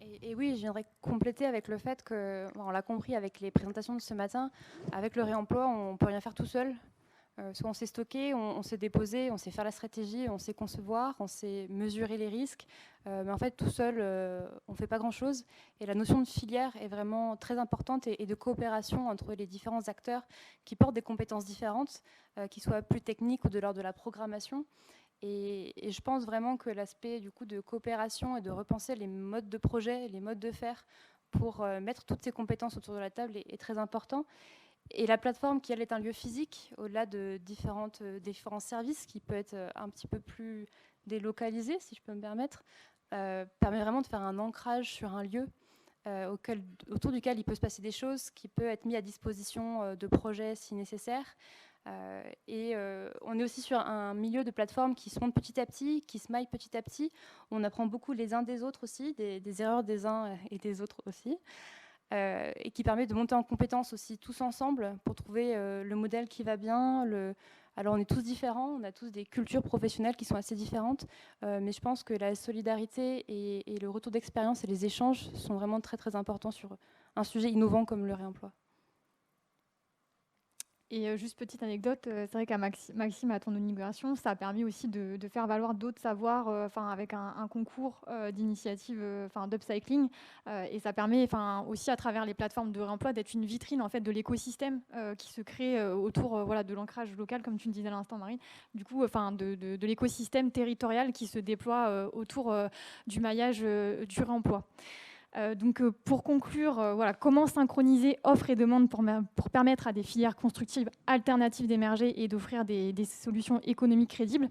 Et oui, je viendrais compléter avec le fait que, on l'a compris avec les présentations de ce matin, avec le réemploi, on ne peut rien faire tout seul. Soit on sait stocker, on sait déposer, on sait faire la stratégie, on sait concevoir, on sait mesurer les risques. Mais en fait, tout seul, on ne fait pas grand-chose. Et la notion de filière est vraiment très importante et de coopération entre les différents acteurs qui portent des compétences différentes, qui soient plus techniques ou de l'ordre de la programmation. Et je pense vraiment que l'aspect du coup de coopération et de repenser les modes de projet, les modes de faire pour mettre toutes ces compétences autour de la table est très important. Et la plateforme qui, elle, est un lieu physique, au-delà de différents services, qui peut être un petit peu plus délocalisé, si je peux me permettre, permet vraiment de faire un ancrage sur un lieu autour duquel il peut se passer des choses, qui peut être mis à disposition de projets si nécessaire. On est aussi sur un milieu de plateformes qui se monte petit à petit, qui se maille petit à petit. On apprend beaucoup les uns des autres aussi, des erreurs des uns et des autres aussi. Et qui permet de monter en compétences aussi tous ensemble pour trouver le modèle qui va bien. Alors on est tous différents, on a tous des cultures professionnelles qui sont assez différentes, mais je pense que la solidarité et le retour d'expérience et les échanges sont vraiment très très importants sur un sujet innovant comme le réemploi. Et juste petite anecdote, c'est vrai qu'à Maxime, à ton inauguration, ça a permis aussi de faire valoir d'autres savoirs, avec un concours d'initiative, d'upcycling, et ça permet, aussi à travers les plateformes de réemploi, d'être une vitrine en fait de l'écosystème qui se crée autour, de l'ancrage local, comme tu le disais à l'instant, Marine. Du coup, de l'écosystème territorial qui se déploie autour du maillage du réemploi. Donc pour conclure, comment synchroniser offre et demande pour permettre à des filières constructives alternatives d'émerger et d'offrir des solutions économiques crédibles.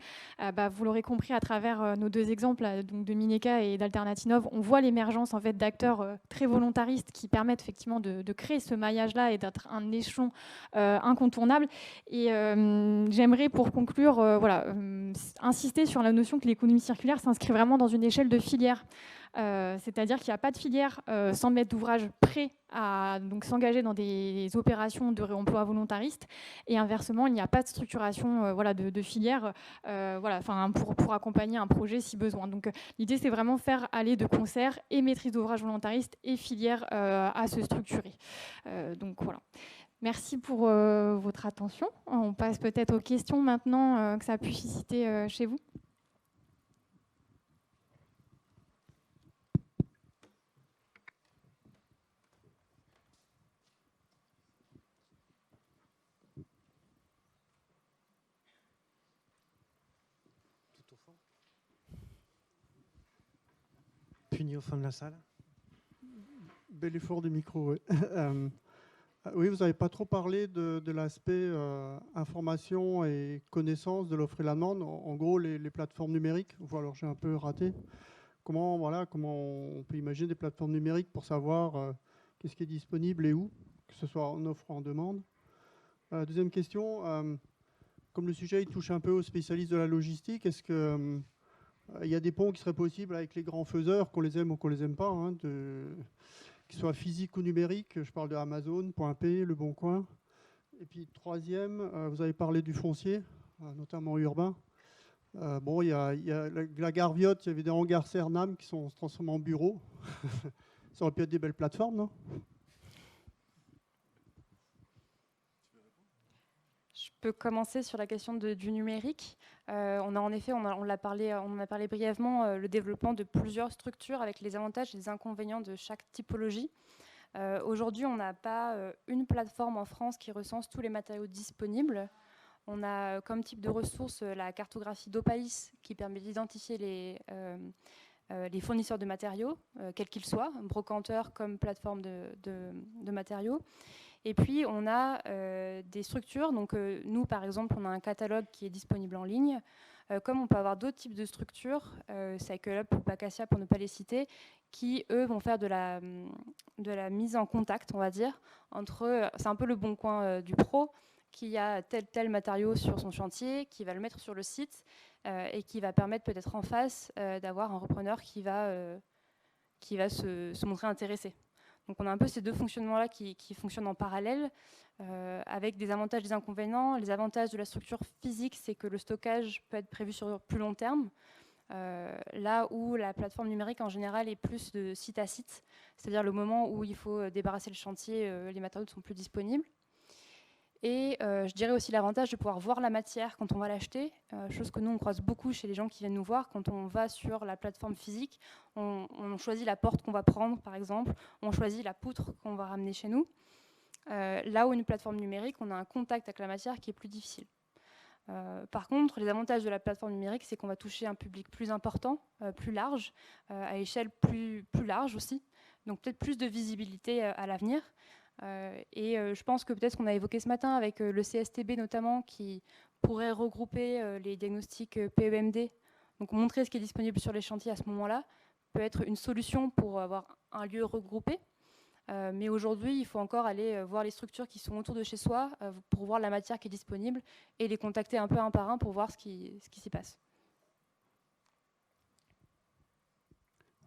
Vous l'aurez compris à travers nos deux exemples donc de Mineka et d'Alternatinov, on voit l'émergence en fait d'acteurs très volontaristes qui permettent effectivement de créer ce maillage-là et d'être un échelon incontournable. Et j'aimerais pour conclure insister sur la notion que l'économie circulaire s'inscrit vraiment dans une échelle de filière. C'est-à-dire qu'il n'y a pas de filière sans maître d'ouvrage prêt à s'engager dans des opérations de réemploi volontariste, et inversement, il n'y a pas de structuration de filière pour accompagner un projet si besoin. Donc l'idée, c'est vraiment faire aller de concert et maîtrise d'ouvrage volontariste et filière à se structurer. Donc voilà. Merci pour votre attention. On passe peut-être aux questions maintenant que ça a pu susciter chez vous. Puni au fond de la salle. Bel effort du micro, oui. Oui, vous n'avez pas trop parlé de l'aspect information et connaissance de l'offre et la demande. En gros, les plateformes numériques. Alors, j'ai un peu raté. Comment on peut imaginer des plateformes numériques pour savoir qu'est-ce qui est disponible et où, que ce soit en offre ou en demande. Deuxième question, comme le sujet il touche un peu aux spécialistes de la logistique, est-ce que il y a des ponts qui seraient possibles avec les grands faiseurs, qu'on les aime ou qu'on les aime pas, hein, qu'ils soient physiques ou numériques? Je parle de Amazon, Point P, Le Bon Coin. Et puis troisième, vous avez parlé du foncier, notamment urbain. Bon, il y a la gare Viotte, il y avait des hangars Cernam qui sont transformés en bureaux. Ça aurait pu être des belles plateformes, non? Je peux commencer sur la question du numérique. On a en effet, on en a parlé brièvement, le développement de plusieurs structures avec les avantages et les inconvénients de chaque typologie. Aujourd'hui, on n'a pas une plateforme en France qui recense tous les matériaux disponibles. On a comme type de ressource la cartographie d'Opaïs qui permet d'identifier les fournisseurs de matériaux, quels qu'ils soient, brocanteurs comme plateforme de matériaux. Et puis, on a des structures. Donc, nous, par exemple, on a un catalogue qui est disponible en ligne. Comme on peut avoir d'autres types de structures, CycleUp ou Pacassia, pour ne pas les citer, qui, eux, vont faire de la mise en contact, on va dire, entre... c'est un peu le bon coin du pro, qui a tel matériau sur son chantier, qui va le mettre sur le site et qui va permettre peut-être en face d'avoir un repreneur qui va se montrer intéressé. Donc on a un peu ces deux fonctionnements-là qui fonctionnent en parallèle, avec des avantages et des inconvénients. Les avantages de la structure physique, c'est que le stockage peut être prévu sur plus long terme, là où la plateforme numérique en général est plus de site à site, c'est-à-dire le moment où il faut débarrasser le chantier, les matériaux ne sont plus disponibles. Et je dirais aussi l'avantage de pouvoir voir la matière quand on va l'acheter, chose que nous on croise beaucoup chez les gens qui viennent nous voir. Quand on va sur la plateforme physique, on choisit la porte qu'on va prendre par exemple, on choisit la poutre qu'on va ramener chez nous. Là où une plateforme numérique, on a un contact avec la matière qui est plus difficile. Par contre, les avantages de la plateforme numérique, c'est qu'on va toucher un public plus important, plus large, à échelle plus large aussi, donc peut-être plus de visibilité à l'avenir. Et je pense que peut-être qu'on a évoqué ce matin avec le CSTB notamment, qui pourrait regrouper les diagnostics PEMD, donc montrer ce qui est disponible sur les chantiers à ce moment-là, peut être une solution pour avoir un lieu regroupé. Mais aujourd'hui, il faut encore aller voir les structures qui sont autour de chez soi pour voir la matière qui est disponible et les contacter un peu un par un pour voir ce qui s'y passe.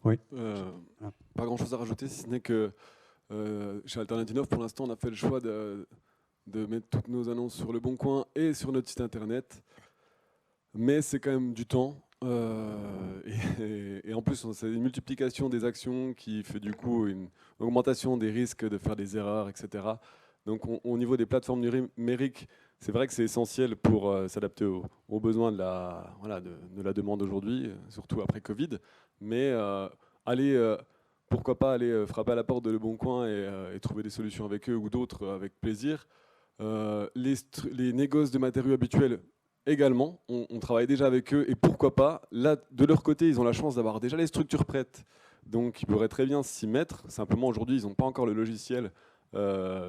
Oui. Pas grand-chose à rajouter, si ce n'est que chez Alternative, pour l'instant, on a fait le choix de mettre toutes nos annonces sur Le Bon Coin et sur notre site internet. Mais c'est quand même du temps. Et en plus, c'est une multiplication des actions qui fait du coup une augmentation des risques de faire des erreurs, etc. Donc au niveau des plateformes numériques, c'est vrai que c'est essentiel pour s'adapter aux besoins de la demande aujourd'hui, surtout après Covid. Mais pourquoi pas aller frapper à la porte de Le Bon Coin et trouver des solutions avec eux ou d'autres avec plaisir. Les négoces de matériaux habituels également, on travaille déjà avec eux et pourquoi pas. Là, de leur côté, ils ont la chance d'avoir déjà les structures prêtes, donc ils pourraient très bien s'y mettre. Simplement, aujourd'hui, ils n'ont pas encore le logiciel de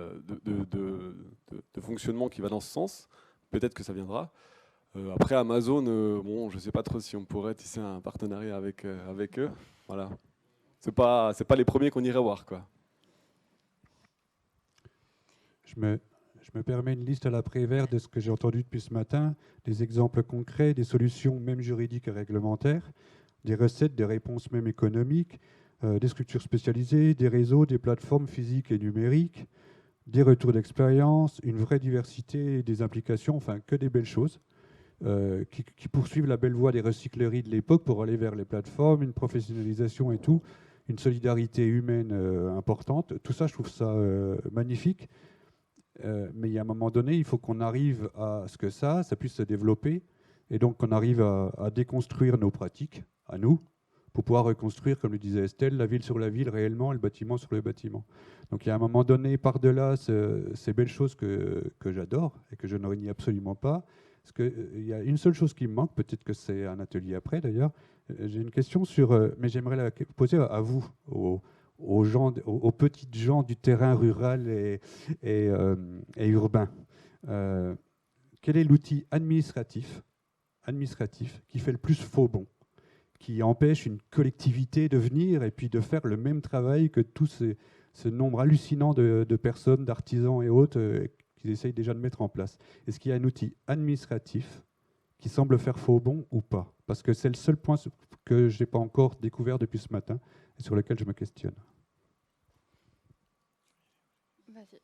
fonctionnement qui va dans ce sens. Peut-être que ça viendra. Après, Amazon, bon, je ne sais pas trop si on pourrait tisser un partenariat avec eux. Voilà. C'est pas les premiers qu'on irait voir, quoi. Je me permets une liste à la Prévert de ce que j'ai entendu depuis ce matin, des exemples concrets, des solutions même juridiques et réglementaires, des recettes, des réponses même économiques, des structures spécialisées, des réseaux, des plateformes physiques et numériques, des retours d'expérience, une vraie diversité des implications, enfin que des belles choses. Qui poursuivent la belle voie des recycleries de l'époque pour aller vers les plateformes, une professionnalisation et tout, une solidarité humaine importante. Tout ça, je trouve ça magnifique. Mais il y a un moment donné, il faut qu'on arrive à ce que ça puisse se développer et donc qu'on arrive à déconstruire nos pratiques, à nous, pour pouvoir reconstruire, comme le disait Estelle, la ville sur la ville réellement et le bâtiment sur le bâtiment. Donc il y a un moment donné, par-delà ces belles choses que j'adore et que je ne renie absolument pas, parce qu'il y a une seule chose qui me manque, peut-être que c'est un atelier après d'ailleurs. J'ai une question mais j'aimerais la poser à vous, aux petites gens du terrain rural et urbain. Quel est l'outil administratif qui fait le plus faux bond, qui empêche une collectivité de venir et puis de faire le même travail que tout ce nombre hallucinant de personnes, d'artisans et autres qu'ils essayent déjà de mettre en place. Est-ce qu'il y a un outil administratif qui semble faire faux bond ou pas? Parce que c'est le seul point que je n'ai pas encore découvert depuis ce matin et sur lequel je me questionne. Vas-y.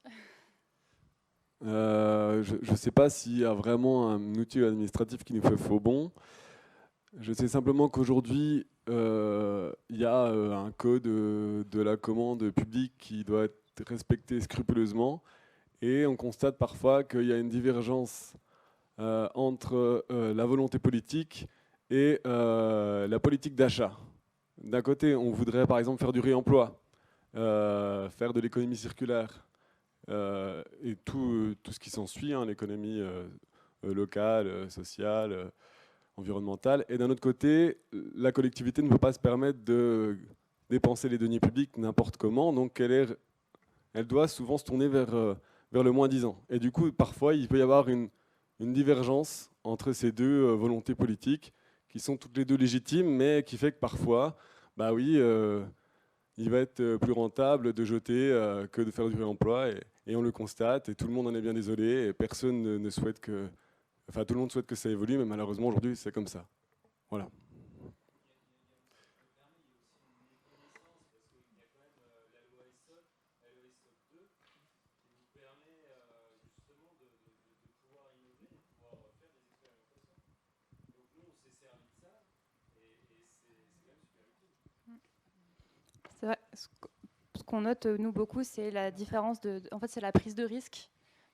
Je ne sais pas s'il y a vraiment un outil administratif qui nous fait faux bond. Je sais simplement qu'aujourd'hui, il y a un code de la commande publique qui doit être respecté scrupuleusement. Et on constate parfois qu'il y a une divergence entre la volonté politique et la politique d'achat. D'un côté, on voudrait par exemple faire du réemploi, faire de l'économie circulaire et tout ce qui s'ensuit, hein, l'économie locale, sociale, environnementale. Et d'un autre côté, la collectivité ne peut pas se permettre de dépenser les deniers publics n'importe comment, donc elle doit souvent se tourner vers le moins-disant. Et du coup, parfois, il peut y avoir une divergence entre ces deux volontés politiques qui sont toutes les deux légitimes, mais qui fait que parfois, bah oui, il va être plus rentable de jeter que de faire du réemploi, et on le constate, et tout le monde en est bien désolé, et personne ne souhaite que... Enfin, tout le monde souhaite que ça évolue, mais malheureusement, aujourd'hui, c'est comme ça. Voilà. C'est vrai. Ce qu'on note, nous, beaucoup, c'est la différence en fait, c'est la prise de risque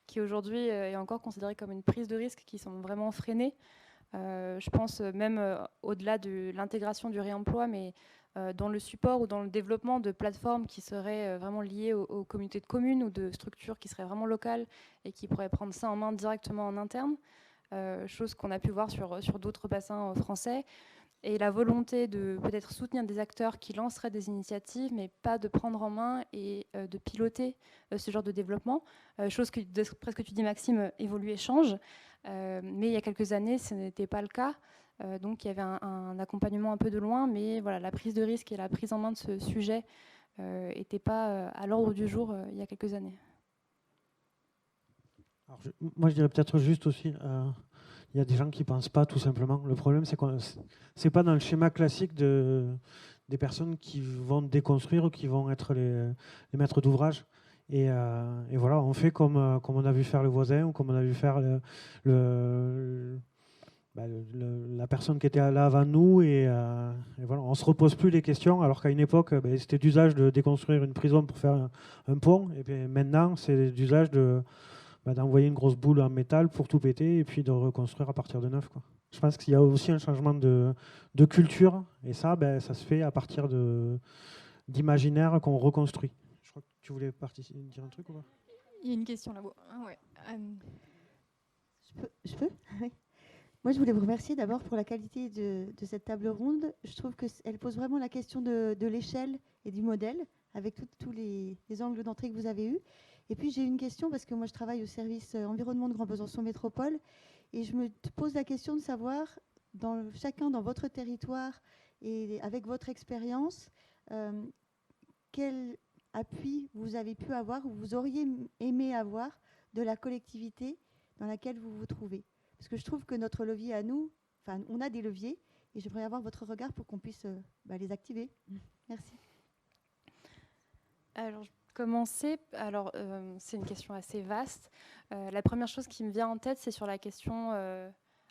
qui, aujourd'hui, est encore considérée comme une prise de risque, qui sont vraiment freinées. Je pense même au-delà de l'intégration du réemploi, mais dans le support ou dans le développement de plateformes qui seraient vraiment liées aux communautés de communes ou de structures qui seraient vraiment locales et qui pourraient prendre ça en main directement en interne, chose qu'on a pu voir sur d'autres bassins français. Et la volonté de peut-être soutenir des acteurs qui lanceraient des initiatives, mais pas de prendre en main et de piloter ce genre de développement. Chose que, d'après ce que tu dis, Maxime, évolue et change. Mais il y a quelques années, ce n'était pas le cas. Donc il y avait un accompagnement un peu de loin, mais voilà, la prise de risque et la prise en main de ce sujet n'étaient pas à l'ordre du jour il y a quelques années. Alors moi, je dirais peut-être juste aussi... il y a des gens qui ne pensent pas, tout simplement. Le problème, c'est que ce n'est pas dans le schéma classique des personnes qui vont déconstruire ou qui vont être les maîtres d'ouvrage. Et voilà, on fait comme on a vu faire le voisin ou comme on a vu faire la personne qui était là avant nous. Et voilà, on ne se repose plus les questions, alors qu'à une époque, c'était d'usage de déconstruire une prison pour faire un pont. Et puis maintenant, c'est d'usage d'envoyer une grosse boule en métal pour tout péter et puis de reconstruire à partir de neuf, quoi. Je pense qu'il y a aussi un changement de culture, et ça se fait à partir d'imaginaire qu'on reconstruit. Je crois que tu voulais dire un truc ou pas? Il y a une question là-bas. Ah ouais. Je peux Oui. Moi, je voulais vous remercier d'abord pour la qualité de cette table ronde. Je trouve qu'elle pose vraiment la question de l'échelle et du modèle, avec tous les angles d'entrée que vous avez eus. Et puis j'ai une question, parce que moi je travaille au service environnement de Grand Besançon Métropole, et je me pose la question de savoir, chacun dans votre territoire et avec votre expérience, quel appui vous avez pu avoir ou vous auriez aimé avoir de la collectivité dans laquelle vous vous trouvez. Parce que je trouve que notre levier à nous, on a des leviers, et j'aimerais avoir votre regard pour qu'on puisse les activer. Merci. Alors, commencer. Alors, c'est une question assez vaste. La première chose qui me vient en tête, c'est sur la question,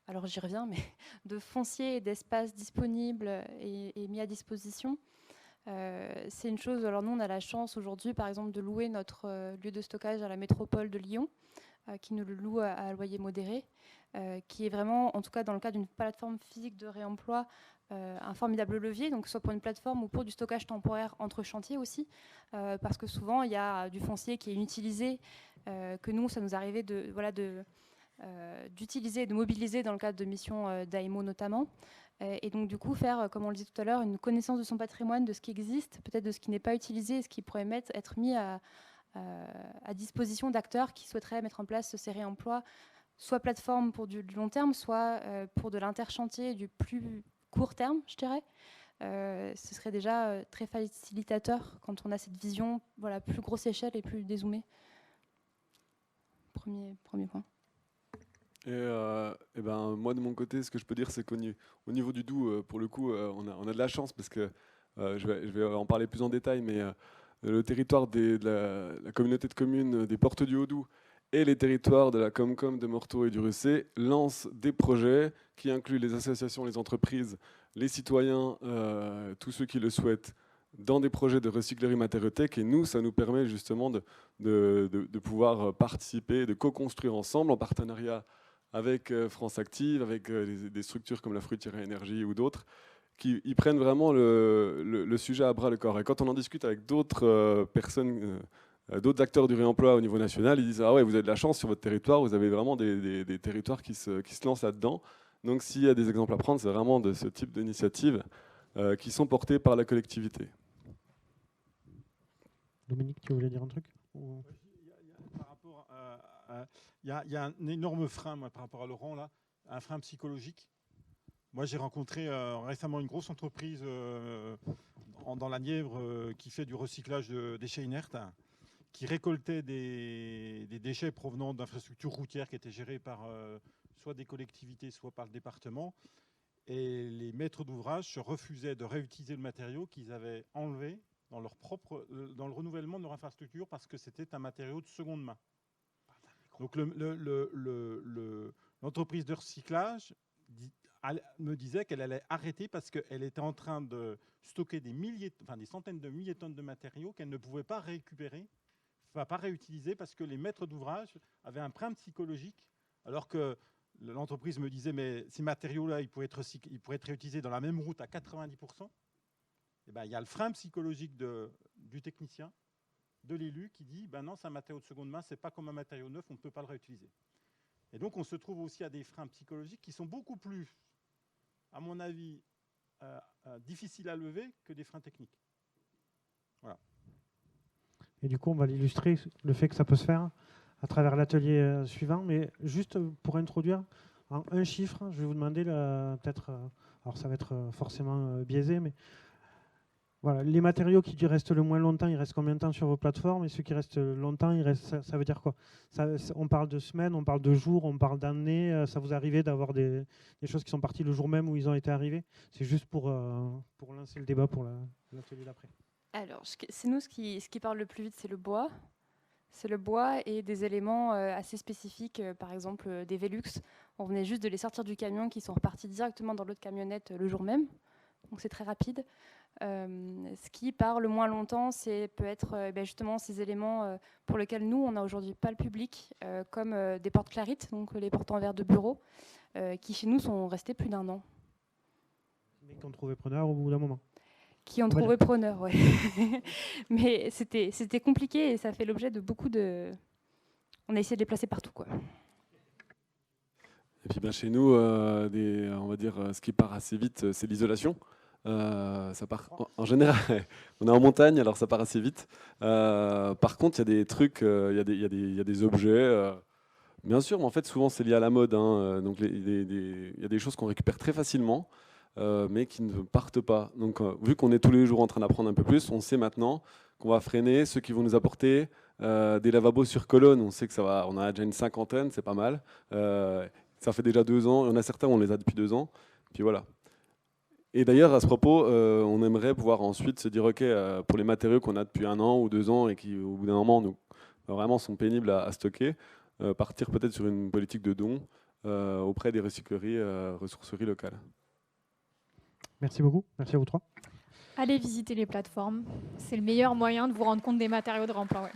alors j'y reviens, mais de foncier et d'espace disponibles et mis à disposition. C'est une chose, alors nous, on a la chance aujourd'hui, par exemple, de louer notre lieu de stockage à la métropole de Lyon, qui nous le loue à loyer modéré, qui est vraiment, en tout cas dans le cas d'une plateforme physique de réemploi, un formidable levier, donc soit pour une plateforme ou pour du stockage temporaire entre chantiers aussi, parce que souvent il y a du foncier qui est inutilisé, que nous ça nous arrivait d'utiliser et de mobiliser dans le cadre de missions d'AEMO notamment, et donc du coup faire, comme on le disait tout à l'heure, une connaissance de son patrimoine, de ce qui existe, peut-être de ce qui n'est pas utilisé et ce qui pourrait être mis à disposition d'acteurs qui souhaiteraient mettre en place ces réemplois, soit plateforme pour du long terme, soit pour de l'interchantier du plus court terme, je dirais. Ce serait déjà très facilitateur quand on a cette vision, voilà, plus grosse échelle et plus dézoomée. premier point. Et ben, moi, de mon côté, ce que je peux dire, c'est qu'au niveau du Doubs, pour le coup, on a de la chance parce que je vais en parler plus en détail, mais le territoire de la communauté de communes des Portes du Haut-Doubs et les territoires de la Comcom de Morteau et du Russé lancent des projets qui incluent les associations, les entreprises, les citoyens, tous ceux qui le souhaitent, dans des projets de recyclerie matériothèque. Et nous, ça nous permet justement de pouvoir participer, de co-construire ensemble en partenariat avec France Active, avec des structures comme la Fruitière Énergie ou d'autres, qui ils prennent vraiment le sujet à bras le corps. Et quand on en discute avec d'autres personnes, d'autres acteurs du réemploi au niveau national, ils disent « Ah ouais, vous avez de la chance sur votre territoire, vous avez vraiment des territoires qui se lancent là-dedans. » Donc s'il y a des exemples à prendre, c'est vraiment de ce type d'initiatives qui sont portées par la collectivité. Dominique, tu voulais dire un truc? Il y a un énorme frein, moi, par rapport à Laurent, là, un frein psychologique. Moi, j'ai rencontré récemment une grosse entreprise dans la Nièvre qui fait du recyclage de déchets inertes, qui récoltait des déchets provenant d'infrastructures routières qui étaient gérées par soit des collectivités, soit par le département. Et les maîtres d'ouvrage se refusaient de réutiliser le matériau qu'ils avaient enlevé dans le renouvellement de leur infrastructure parce que c'était un matériau de seconde main. Donc l'entreprise de recyclage me disait qu'elle allait arrêter parce qu'elle était en train de stocker des centaines de milliers de tonnes de matériaux qu'elle ne pouvait pas récupérer, pas réutiliser parce que les maîtres d'ouvrage avaient un frein psychologique, alors que l'entreprise me disait mais ces matériaux-là, ils pourraient être réutilisés dans la même route à 90%. Et ben, il y a le frein psychologique du technicien, de l'élu qui dit ben non, c'est un matériau de seconde main, c'est pas comme un matériau neuf, on ne peut pas le réutiliser. Et donc on se trouve aussi à des freins psychologiques qui sont beaucoup plus, à mon avis, difficiles à lever que des freins techniques. Voilà. Et du coup, on va l'illustrer, le fait que ça peut se faire à travers l'atelier suivant. Mais juste pour introduire, en un chiffre, je vais vous demander peut-être, alors ça va être forcément biaisé, mais voilà, les matériaux qui restent le moins longtemps, ils restent combien de temps sur vos plateformes? Et ceux qui restent longtemps, ça veut dire quoi? On parle de semaines, on parle de jours, on parle d'années. Ça vous arrive d'avoir des choses qui sont parties le jour même où ils ont été arrivés? C'est juste pour lancer le débat pour l'atelier d'après. Alors, c'est nous, ce qui parle le plus vite, c'est le bois. C'est le bois et des éléments assez spécifiques, par exemple des Velux. On venait juste de les sortir du camion, qui sont repartis directement dans l'autre camionnette le jour même. Donc c'est très rapide. Ce qui part le moins longtemps, peut être justement ces éléments pour lesquels nous, on n'a aujourd'hui pas le public, comme des portes clarites, donc les portes en verre de bureau, qui chez nous sont restées plus d'1 an. Mais qui ont trouvé preneur au bout d'un moment. Qui ont trouvé preneur, oui. Mais c'était compliqué et ça fait l'objet de beaucoup de... On a essayé de les placer partout, quoi. Et puis chez nous, on va dire, ce qui part assez vite, c'est l'isolation. Ça part en général, on est en montagne, alors ça part assez vite. Par contre, il y a des trucs, il y a des objets. Bien sûr, mais en fait, souvent c'est lié à la mode. Donc, il y a des choses qu'on récupère très facilement, mais qui ne partent pas. Donc, vu qu'on est tous les jours en train d'apprendre un peu plus, on sait maintenant qu'on va freiner ceux qui vont nous apporter des lavabos sur colonne. On sait que ça va. On a déjà une 50aine, c'est pas mal. Ça fait déjà 2 ans. Il y en a certains, on les a depuis 2 ans. Puis voilà. Et d'ailleurs, à ce propos, on aimerait pouvoir ensuite se dire, OK, pour les matériaux qu'on a depuis 1 an ou 2 ans et qui, au bout d'un moment, vraiment sont pénibles à stocker, partir peut-être sur une politique de don auprès des recycleries, ressourceries locales. Merci beaucoup. Merci à vous 3. Allez visiter les plateformes. C'est le meilleur moyen de vous rendre compte des matériaux de réemploi. Ouais.